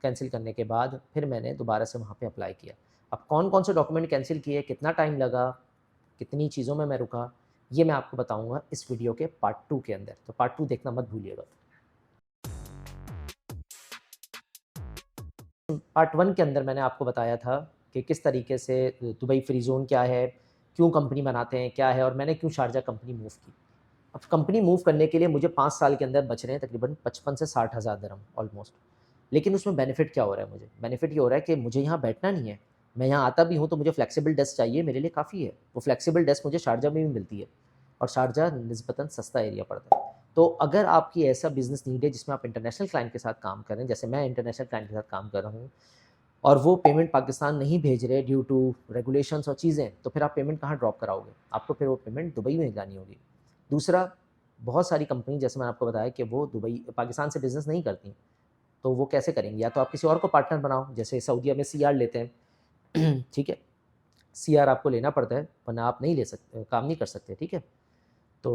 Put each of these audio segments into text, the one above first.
Cancel करने के बाद फिर मैंने दोबारा से वहाँ पे अप्लाई किया। अब कौन-कौन से डॉक्यूमेंट कैंसिल किए, कितना टाइम लगा, कितनी चीज़ों में मैं रुका, ये मैं आपको बताऊँगा इस वीडियो के पार्ट 2 के अंदर। तो पार्ट 2 देखना मत भूलिएगा। पार्ट 1 के अंदर मैंने आपको बताया था कि किस तरीके से दुबई फ्री ज़ोन क्या है, क्यों कंपनी बनाते हैं, क्या है और मैंने क्यों शारजा कंपनी मूव की। अब कंपनी मूव करने के लिए मुझे 5 साल के अंदर बच रहे हैं तकरीबन 55 से 60 हज़ार दिरहम ऑलमोस्ट। लेकिन उसमें बेनिफिट क्या हो रहा है मुझे? बेनिफिट ये हो रहा है कि मुझे यहाँ बैठना नहीं है। मैं यहाँ आता भी हूँ तो मुझे फ्लेक्सिबल डेस्क चाहिए, मेरे लिए काफ़ी है। वो फ्लेक्सिबल डेस्क मुझे शारजा में भी मिलती है और शारजा निस्बतन सस्ता एरिया पड़ता है। तो अगर आपकी ऐसा बिज़नेस नीड है जिसमें आप इंटरनेशनल क्लाइंट के साथ काम कर रहे हैं, जैसे मैं इंटरनेशनल क्लाइंट के साथ काम कर रहा हूँ और वो पेमेंट पाकिस्तान नहीं भेज रहे ड्यू टू रेगुलेशंस और चीज़ें, तो फिर आप पेमेंट कहाँ ड्रॉप कराओगे? आपको फिर वो पेमेंट दुबई में जानी होगी। दूसरा, बहुत सारी कंपनी जैसे मैंने आपको बताया कि वो दुबई पाकिस्तान से बिज़नेस नहीं करती, तो वो कैसे करेंगी? या तो आप किसी और को पार्टनर बनाओ, जैसे सऊदीया में सीआर लेते हैं, ठीक है? सीआर आपको लेना पड़ता है, वरना आप नहीं ले सकते, काम नहीं कर सकते, ठीक है? तो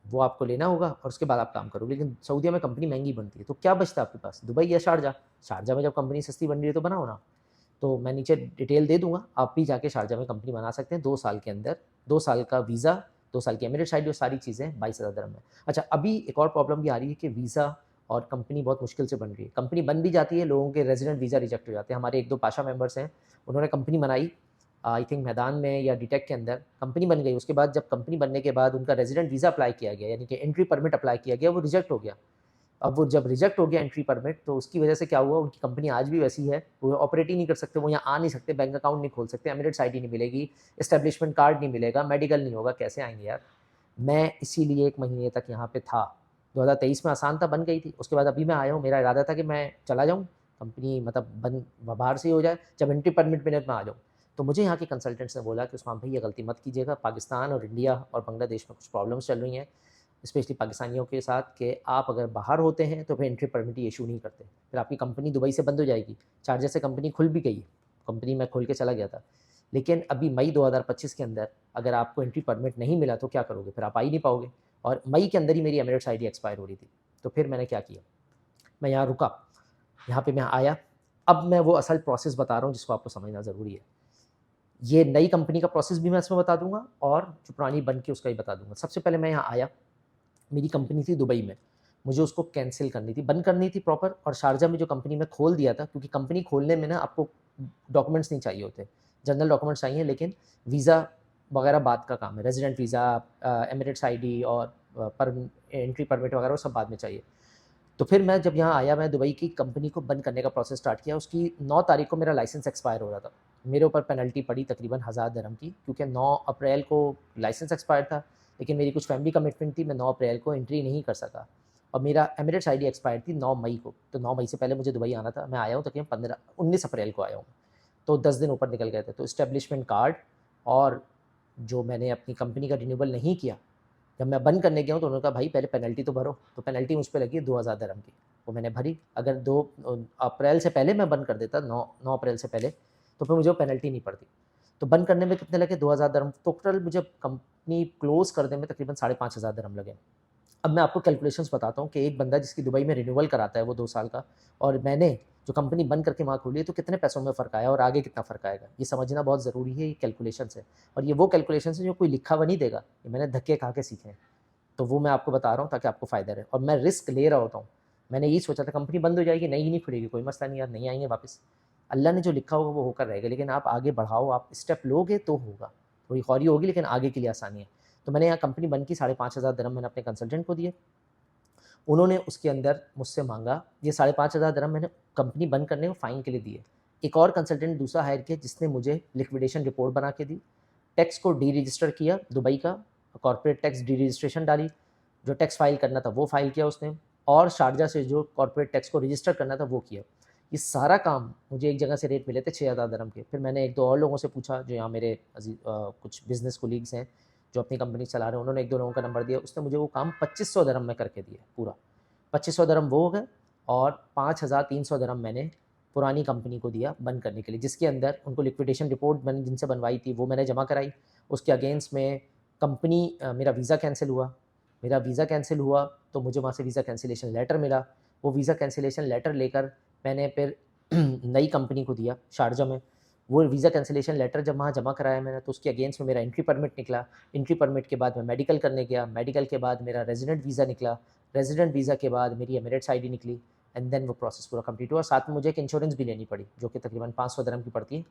वो आपको लेना होगा और उसके बाद आप काम करोगे। लेकिन सऊदीया में कंपनी महँगी बनती है, तो क्या बचता है आपके पास? दुबई या शारजा? शारजा में जब कंपनी सस्ती बन रही है तो बनाओ ना। तो मैं नीचे डिटेल दे दूँगा, आप भी जाके शारजा में कंपनी बना सकते हैं 2 साल के अंदर। 2 साल का वीज़ा, 2 साल की एमिरेट्स आईडी और सारी चीज़ें 22,000 दिरहम में। अच्छा, अभी एक और प्रॉब्लम भी आ रही है कि वीज़ा और कंपनी बहुत मुश्किल से बन रही है। कंपनी बन भी जाती है, लोगों के रेज़िडेंट वीज़ा रिजेक्ट हो जाते हैं। हमारे 1-2 पाशा मेंबर्स हैं, उन्होंने कंपनी बनाई, आई थिंक मैदान में या डीटेक के अंदर कंपनी बन गई। उसके बाद जब कंपनी बनने के बाद उनका रेज़िडेंट वीज़ा अप्लाई किया गया, यानी कि एंट्री परमिट अप्लाई किया गया, वो रिजेक्ट हो गया। अब वो जब रिजेक्ट हो गया एंट्री परमिट, तो उसकी वजह से क्या हुआ, उनकी कंपनी आज भी वैसी है, वो ऑपरेट ही नहीं कर सकते, वो यहाँ आ नहीं सकते, बैंक अकाउंट नहीं खोल सकते, एमिरेट्स आईडी नहीं मिलेगी, एस्टेब्लिशमेंट कार्ड नहीं मिलेगा, मेडिकल नहीं होगा, कैसे आएँगे यार? मैं इसीलिए 1 महीने तक यहाँ पे था। 2023 में आसान था, बन गई थी, उसके बाद अभी मैं आया हूँ, मेरा इरादा था कि मैं चला जाऊँ, कंपनी मतलब बन बाहर से ही हो जाए, जब एंट्री परमिट मिले तो मैं आ जाऊँ। तो मुझे यहाँ के कंसल्टेंट्स ने बोला कि उस्मान भाई ये गलती मत कीजिएगा, पाकिस्तान और इंडिया और बांग्लादेश में कुछ प्रॉब्लम्स चल रही हैं, स्पेशली पाकिस्तानियों के साथ, कि आप अगर बाहर होते हैं तो फिर एंट्री परमिट ही इशू नहीं करते। फिर आपकी कंपनी दुबई से बंद हो जाएगी। शारजा से कंपनी खुल भी गई है, कंपनी मैं खोल के चला गया था। लेकिन अभी मई 2025 के अंदर अगर आपको एंट्री परमिट नहीं मिला तो क्या करोगे? फिर आप आ ही नहीं पाओगे और मई के अंदर ही मेरी एमिरेट्स आईडी एक्सपायर हो रही थी। तो फिर मैंने क्या किया, मैं यहाँ रुका, यहाँ पे मैं आया। अब मैं वो असल प्रोसेस बता रहा हूँ जिसको आपको समझना ज़रूरी है। ये नई कंपनी का प्रोसेस भी मैं इसमें बता दूँगा और जो पुरानी बन के उसका भी बता दूँगा। सबसे पहले मैं यहाँ आया, मेरी कंपनी थी दुबई में, मुझे उसको कैंसल करनी थी, बंद करनी थी प्रॉपर, और शारजा में जो कंपनी मैं खोल दिया था, क्योंकि कंपनी खोलने में ना आपको डॉक्यूमेंट्स नहीं चाहिए होते, जनरल डॉक्यूमेंट्स चाहिए, लेकिन वीज़ा वगैरह बाद का काम है, रेज़िडेंट वीज़ा, एमिरेट्स आईडी और एंट्री परमिट वगैरह वो सब बाद में चाहिए। तो फिर मैं जब यहाँ आया, मैं दुबई की कंपनी को बंद करने का प्रोसेस स्टार्ट किया। उसकी 9 तारीख को मेरा लाइसेंस एक्सपायर हो रहा था। मेरे ऊपर पेनल्टी पड़ी तकरीबन 1000 दिरहम की, क्योंकि 9 अप्रैल को लाइसेंस एक्सपायर था, लेकिन मेरी कुछ फैमिली कमिटमेंट थी, मैं 9 अप्रैल को एंट्री नहीं कर सका और मेरा एमिरेट्स आईडी एक्सपायर थी 9 मई को। तो 9 मई से पहले मुझे दुबई आना था। मैं आया हूँ तकरीबन 19 अप्रैल को आया हूँ। तो 10 दिन ऊपर निकल गए थे। तो एस्टेब्लिशमेंट कार्ड और जो मैंने अपनी कंपनी का रिन्यूअल नहीं किया, जब मैं बंद करने गया हूँ तो उन्होंने कहा भाई पहले पेनल्टी तो भरो। तो पेनल्टी मुझ पे लगी है 2000 दिरहम की, वो मैंने भरी। अगर 2 अप्रैल से पहले मैं बंद कर देता, 9 अप्रैल से पहले, तो फिर मुझे वो पेनल्टी नहीं पड़ती। तो बंद करने में कितने लगे? 2000 दिरहम। टोटल मुझे कंपनी क्लोज़ करने में तकरीबन 5500 दिरहम लगे। अब मैं आपको कैलकुलेशंस बताता हूँ कि एक बंदा जिसकी दुबई में रिन्यूअल कराता है वो 2 साल का, और मैंने जो कंपनी बंद करके वहाँ खोली है, तो कितने पैसों में फ़र्क आया और आगे कितना फ़र्क आएगा, ये समझना बहुत ज़रूरी है। ये कैलकुलेशंस है और ये वो कैलकुलेशंस है जो कोई लिखा हुआ नहीं देगा, ये मैंने धक्के खा के सीखे हैं। तो वो मैं आपको बता रहा हूँ ताकि आपको फ़ायदा रहे, और मैं रिस्क ले रहा होता हूँ। मैंने यही सोचा था कंपनी बंद हो जाएगी, नई ही नहीं खुलेगी, कोई मसला नहीं यार, नहीं आएँगे वापस। अल्लाह ने जो लिखा होगा वो होकर रहेगा, लेकिन आप आगे बढ़ाओ, आप स्टेप लोगे तो होगा। थोड़ी खौरी होगी लेकिन आगे के लिए आसानी है। तो मैंने यहाँ कंपनी बंद की, 5500 दिरहम मैंने अपने कंसल्टेंट को दिए। उन्होंने उसके अंदर मुझसे माँगा, ये 5500 दिरहम मैंने कंपनी बंद करने को फ़ाइन के लिए दिए। एक और कंसल्टेंट दूसरा हायर किया जिसने मुझे लिक्विडेशन रिपोर्ट बना के दी। टैक्स को डी-रजिस्टर किया दुबई का, कॉर्पोरेट टैक्स डी-रजिस्ट्रेशन डाली, जो टैक्स फ़ाइल करना था वो फ़ाइल किया उसने, और शारजा से जो कॉर्पोरेट टैक्स को रजिस्टर करना था वो किया। ये सारा काम मुझे एक जगह से रेट मिले थे 6000 दिरहम के। फिर मैंने 1-2 और लोगों से पूछा जो यहाँ मेरे कुछ बिज़नेस कोलीग्स हैं, जो अपनी कंपनी चला रहे हैं, उन्होंने 1-2 लोगों का नंबर दिया, उसने मुझे वो काम 2500 दिरहम में करके दिया पूरा। 2500 दिरहम वो हो गए और 5300 दिरहम मैंने पुरानी कंपनी को दिया बंद करने के लिए, जिसके अंदर उनको लिक्विडेशन रिपोर्ट मैंने जिनसे बनवाई थी वो मैंने जमा कराई। उसके अगेंस्ट में कंपनी मेरा वीज़ा कैंसिल हुआ। मेरा वीज़ा कैंसिल हुआ तो मुझे वहाँ से वीज़ा कैंसिलेशन लेटर मिला। वो वीज़ा कैंसिलेशन लेटर लेकर मैंने फिर नई कंपनी को दिया शारजा में। वो वीज़ा कैंसिलेशन लेटर जब वहाँ जमा कराया मैंने, तो उसके अगेंस्ट में मेरा एंट्री परमिट निकला। एंट्री परमिट के बाद मैं मेडिकल करने गया, मेडिकल के बाद मेरा रेजिडेंट वीज़ा निकला, रेजिडेंट वीज़ा के बाद मेरी एमिरेट्स आईडी निकली, एंड देन वो प्रोसेस पूरा कंप्लीट हुआ। साथ में मुझे एक इंश्योरेंस भी लेनी पड़ी, जो कि तकरीबन 500 दिरहम की पड़ती है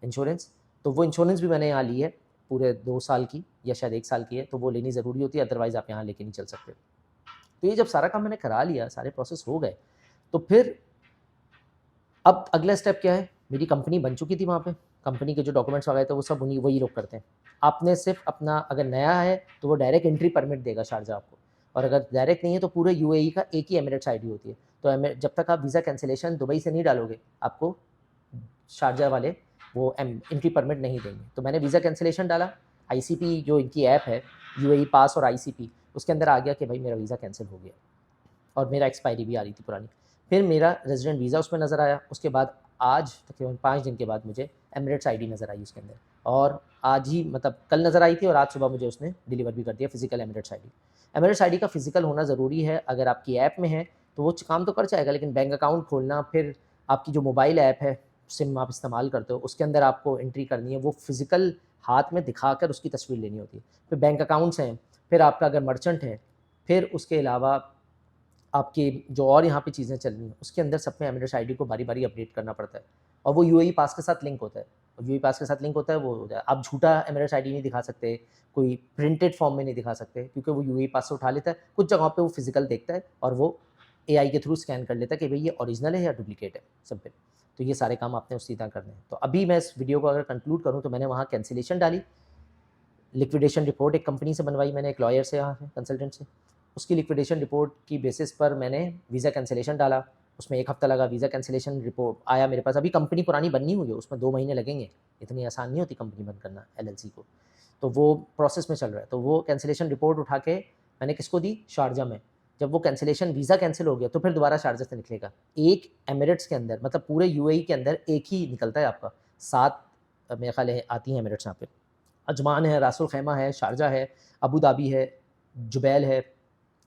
इंश्योरेंस। तो वो इंश्योरेंस भी मैंने यहाँ ली है, पूरे 2 साल की या शायद 1 साल की है, तो वो लेनी ज़रूरी होती है, अदरवाइज़ आप यहाँ लेके नहीं चल सकते। तो ये जब सारा काम मैंने करा लिया, सारे प्रोसेस हो गए, तो फिर अब अगला स्टेप क्या है? मेरी कंपनी बन चुकी थी वहाँ पे, कंपनी के जो डॉक्यूमेंट्स वगैरह थे वो सब उन्हीं वही लोग करते हैं। आपने सिर्फ़ अपना, अगर नया है तो वो डायरेक्ट एंट्री परमिट देगा शारजा आपको, और अगर डायरेक्ट नहीं है तो पूरे यूएई का एक ही एमिरेट्स आईडी होती है। तो जब तक आप वीज़ा कैंसिलेशन दुबई से नहीं डालोगे, आपको शारजा वाले वो एंट्री परमिट नहीं देंगे। तो मैंने वीज़ा कैंसिलेशन डाला, आईसीपी जो इनकी ऐप है, यूएई पास और आईसीपी, उसके अंदर आ गया कि भाई मेरा वीज़ा कैंसिल हो गया, और मेरा एक्सपायरी भी आ रही थी पुरानी। फिर मेरा रेजिडेंट वीज़ा उसमें नज़र आया, उसके बाद आज तकरीबन 5 दिन के बाद मुझे एमिरेट्स आईडी नज़र आई उसके अंदर, और आज ही मतलब कल नज़र आई थी, और आज सुबह मुझे उसने डिलीवर भी कर दिया physical Emirates ID. Emirates ID का फ़िज़िकल होना ज़रूरी है, अगर आपकी ऐप में है तो वो काम तो कर जाएगा, लेकिन बैंक अकाउंट खोलना, फिर आपकी जो मोबाइल ऐप है, सिम आप इस्तेमाल करते हो, उसके अंदर आपको एंट्री करनी है, वो फ़िज़िकल हाथ में दिखाकर उसकी तस्वीर लेनी होती है। फिर बैंक अकाउंट्स हैं, फिर आपका अगर मर्चेंट है, फिर उसके अलावा आपके जो और यहाँ पे चीज़ें चल रही हैं, उसके अंदर सब में एमिरेट्स आईडी को बारी-बारी अपडेट करना पड़ता है, और वो यूएई पास के साथ लिंक होता है। और यूएई पास के साथ लिंक होता है, वो आप झूठा एमिरेट्स आईडी नहीं दिखा सकते, कोई प्रिंटेड फॉर्म में नहीं दिखा सकते, क्योंकि वो यूएई पास से उठा लेता है। कुछ जगहों पे वो फिज़िकल देखता है, और वो एआई के थ्रू स्कैन कर लेता है कि भई ये ओरिजिनल है या डुप्लीकेट है, सिंपल। तो ये सारे काम आपने उसी तरह करने हैं। तो अभी मैं इस वीडियो को अगर कंक्लूड करूँ, तो मैंने वहाँ कैंसिलेशन डाली, लिक्विडेशन रिपोर्ट एक कंपनी से बनवाई मैंने, एक लॉयर से, यहाँ से कंसल्टेंट से। उसकी लिक्विडेशन रिपोर्ट की बेसिस पर मैंने वीज़ा कैंसिलेशन डाला, उसमें 1 हफ़्ता लगा, वीज़ा कैंसिलेशन रिपोर्ट आया मेरे पास। अभी कंपनी पुरानी बननी हुई है, उसमें 2 महीने लगेंगे, इतनी आसान नहीं होती कंपनी बंद करना एलएलसी को। तो वो प्रोसेस में चल रहा है। तो वो कैंसिलेशन रिपोर्ट उठा के मैंने किसको दी? शारजा में। जब वो कैंसिलेशन वीज़ा कैंसिल हो गया, तो फिर दोबारा शारजा से निकलेगा। एक एमिरेट्स के अंदर, मतलब पूरे यूएई के अंदर एक ही निकलता है आपका, 7 मेरे ख़्याल है आती हैं एमिरेट्स यहाँ पे। अजमान है, रासुल खैमा है, शारजा है, अबू धाबी है, जुबैल है,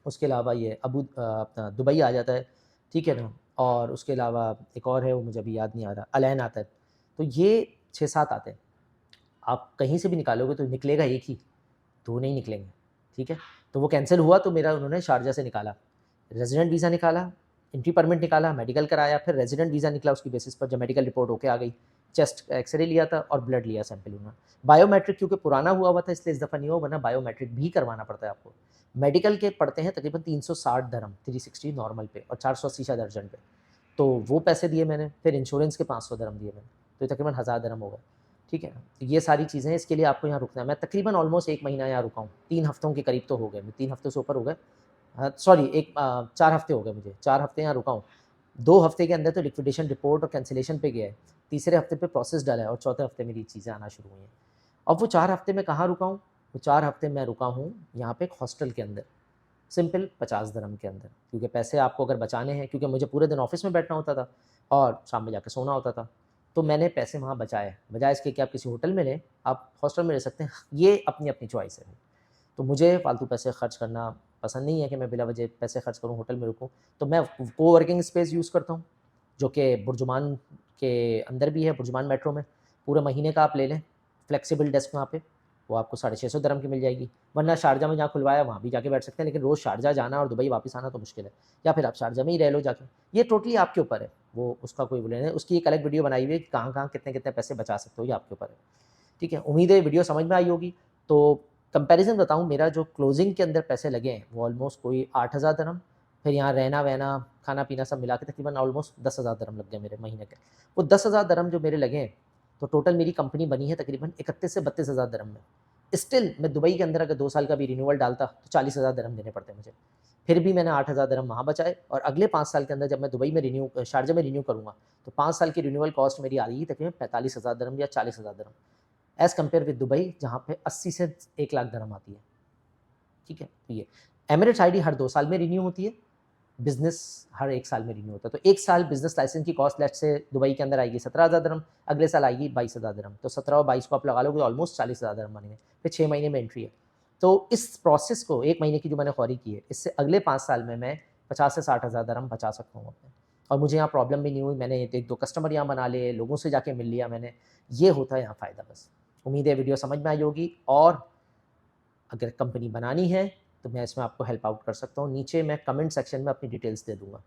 उसके अलावा ये अपना दुबई आ जाता है, ठीक है ना? और उसके अलावा एक और है, वो मुझे अभी याद नहीं आ रहा, अलैन आता है। तो ये 6-7 आते हैं। आप कहीं से भी निकालोगे तो निकलेगा एक ही, 2 नहीं निकलेंगे, ठीक है? तो वो कैंसल हुआ, तो मेरा उन्होंने शारजा से निकाला, रेज़िडेंट वीज़ा निकाला, एंट्री परमिट निकाला, मेडिकल कराया, फिर रेज़िडेंट वीज़ा निकला उसकी बेसिस पर, जब मेडिकल रिपोर्ट ओके आ गई, चेस्ट का एक्स-रे लिया था और ब्लड लिया सैंपल उन्होंने। बायोमेट्रिक क्योंकि पुराना हुआ हुआ था, इसलिए इस दफ़ा नहीं हुआ, वरना बायोमेट्रिक भी करवाना पड़ता है आपको। मेडिकल के पड़ते हैं तकरीबन 360 दिरहम, 360 नॉर्मल पे, और 480 शायद अर्जेंट पे। तो वो पैसे दिए मैंने, फिर इंश्योरेंस के 500 दिरहम दिए मैंने, तो ये तकरीबन 1000 दिरहम हो गए, ठीक है? तो ये सारी चीज़ें हैं, इसके लिए आपको यहाँ रुकना है। मैं तकरीबन ऑलमोस्ट 1 महीना यहाँ रुका हूँ, 3 हफ्तों के करीब तो हो गए, 3 हफ्ते से ऊपर हो गए। सॉरी, 4 हफ्ते हो गए मुझे, 4 हफ्ते यहाँ रुका हूँ। 2 हफ्ते के अंदर तो लिक्विडेशन रिपोर्ट और कैंसिलेशन पे गया है, तीसरे हफ्ते पे प्रोसेस डाला है, और चौथे हफ्ते मेरी चीज़ें आना शुरू हुई हैं। अब वो 4 हफ्ते मैं कहाँ रुका हूँ? वो 4 हफ्ते मैं रुका हूँ यहाँ पे एक हॉस्टल के अंदर, सिंपल 50 दिरहम के अंदर, क्योंकि पैसे आपको अगर बचाने हैं, क्योंकि मुझे पूरे दिन ऑफ़िस में बैठना होता था और शाम में जाके सोना होता था, तो मैंने पैसे वहाँ बचाए। बजाए इसके कि आप किसी होटल में लें, आप हॉस्टल में रह सकते हैं, ये अपनी-अपनी चॉइस है। तो मुझे फ़ालतू पैसे खर्च करना पसंद नहीं है कि मैं बिला वजह पैसे खर्च करूँ, होटल में रुकूँ। तो मैं कोवर्किंग स्पेस यूज़ करता हूँ, जो कि बुर्जुमान के अंदर भी है, बुर्जुमान मेट्रो में। पूरे महीने का आप ले लें, फ्लेक्सिबल डेस्क वहाँ पे, वो आपको 650 दिरहम की मिल जाएगी। वरना शारजा में जहाँ खुलवाया वहाँ भी जाके बैठ सकते हैं, लेकिन रोज़ शारजा जाना और दुबई वापस आना तो मुश्किल है। या फिर आप शारजा में ही रह लो जाके। ये टोटली आपके ऊपर है, वो उसका कोई वो नहीं है। उसकी एक अलग वीडियो बनाई हुई है कि कहाँ-कहाँ, कितने-कितने पैसे बचा सकते हो, ये आपके ऊपर है। ठीक है? उम्मीद है वीडियो समझ में आई होगी। तो कंपैरिज़न बताऊँ, मेरा जो क्लोज़िंग के अंदर पैसे लगे हैं, वो ऑलमोस्ट कोई 8000 दिरहम, फिर यहाँ रहना-वहना, खाना-पीना सब मिला के तकरीबन ऑलमोस्ट 10,000 दिरहम लग गए मेरे महीने के। वो 10,000 दिरहम जो मेरे लगे हैं, तो टोटल मेरी कंपनी बनी है तकरीबन 31 से 32,000 दिरहम में। स्टिल मैं दुबई के अंदर अगर 2 साल का भी रिन्यूअल डालता, तो 40,000 दिरहम देने पड़ते मुझे। फिर भी मैंने 8,000 दिरहम वहाँ बचाए, और अगले 5 साल के अंदर जब मैं दुबई में शारजा में रिन्यू करूँगा, तो 5 साल की रिन्यूअल कॉस्ट मेरी आ रही है तकरीबन 45,000 दिरहम या 40,000 दिरहम, एज़ कम्पेयर विद दुबई, जहाँ पे 80 से 1 लाख दिरहम आती है। ठीक है? तो ये एमिरेट्स आईडी हर 2 साल में रिन्यू होती है, बिज़नेस हर 1 साल में रिन्यू होता है। तो 1 साल बिज़नेस लाइसेंस की कॉस्ट लेट्स से दुबई के अंदर आएगी 17,000 दिरहम, अगले साल आएगी 22,000 दिरहम। तो 17 और 22 को आप लगा लोगे, ऑलमोस्ट 40,000 दिरहम बनेंगे। फिर 6 महीने में एंट्री है। तो इस प्रोसेस को 1 महीने की जो मैंने ख्वारी की है, इससे अगले 5 साल में मैं 50 से 60,000 दिरहम बचा सकता हूँ अपने। और मुझे यहाँ प्रॉब्लम भी नहीं हुई, मैंने 1-2 कस्टमर यहाँ बना लिए, लोगों से जाके मिल लिया मैंने, ये होता है यहाँ फ़ायदा बस। उम्मीद है वीडियो समझ में आई होगी, और अगर कंपनी बनानी है, तो मैं इसमें आपको हेल्प आउट कर सकता हूँ। नीचे मैं कमेंट सेक्शन में अपनी डिटेल्स दे दूँगा।